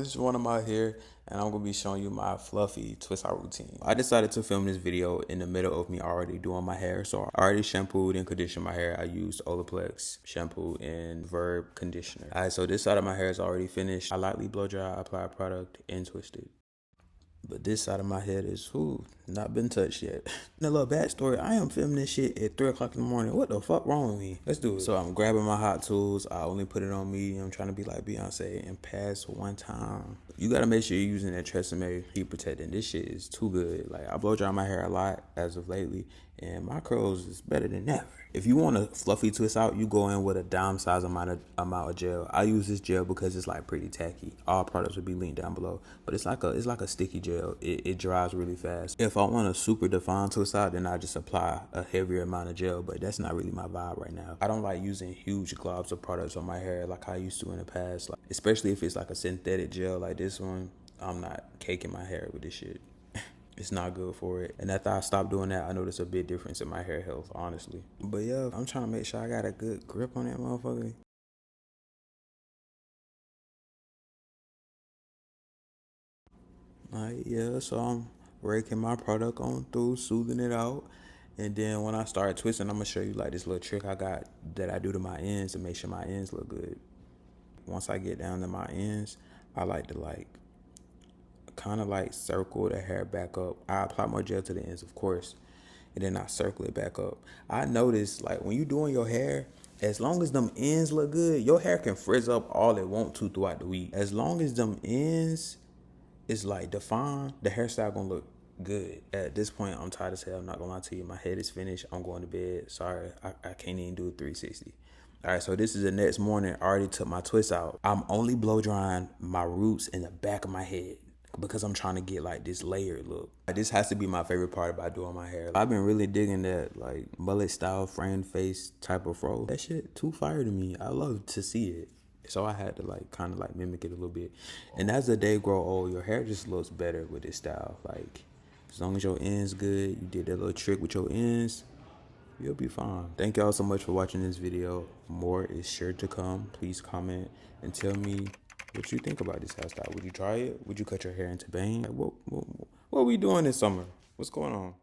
This is one of my hair, and I'm gonna be showing you my fluffy twist out routine. I decided to film this video in the middle of me already doing my hair. So I already shampooed and conditioned my hair. I used Olaplex shampoo and Verb conditioner. Alright, so this side of my hair is already finished. I lightly blow dry, apply product, and twist it. But this side of my head is, not been touched yet. And a little backstory, I am filming this shit at 3 o'clock in the morning. What the fuck wrong with me? Let's do it. So I'm grabbing my hot tools. I only put it on medium. I'm trying to be like Beyonce and pass one time. You gotta make sure you're using that Tresemme heat protectant. This shit is too good. Like, I blow dry my hair a lot as of lately, and my curls is better than ever. If you want a fluffy twist out, you go in with a dime size amount of gel. I use this gel because it's like pretty tacky. All products will be linked down below, but it's like a sticky gel. It dries really fast. If I want a super defined twist out, then I just apply a heavier amount of gel, but that's not really my vibe right now. I don't like using huge globs of products on my hair like I used to in the past, like, especially if it's like a synthetic gel like this one. I'm not caking my hair with this shit. It's not good for it. And after I stopped doing that, I noticed a big difference in my hair health, honestly. But yeah, I'm trying to make sure I got a good grip on that motherfucker. Alright, yeah, so I'm raking my product on through, soothing it out. And then when I start twisting, I'm gonna show you like this little trick I got that I do to my ends to make sure my ends look good. Once I get down to my ends, I like to kind of like circle the hair back up. I apply more gel to the ends, of course, and then I circle it back up. I notice like when you doing your hair, as long as them ends look good, your hair can frizz up all it want to throughout the week. As long as them ends is like defined, the hairstyle gonna look good. At this point, I'm tired as hell. I'm not gonna lie to you. My head is finished. I'm going to bed. Sorry, I can't even do a 360. All right, so this is the next morning. I already took my twist out. I'm only blow drying my roots in the back of my head because I'm trying to get like this layered look. This has to be my favorite part about doing my hair. I've been really digging that like mullet style frame face type of fro. That shit too fire to me. I love to see it. So I had to like kind of like mimic it a little bit. And as the day grow old, your hair just looks better with this style. Like, as long as your ends good, you did that little trick with your ends, you'll be fine. Thank y'all so much for watching this video. More is sure to come. Please comment and tell me what you think about this hairstyle. Would you try it? Would you cut your hair into bang? Like, what we doing this summer? What's going on?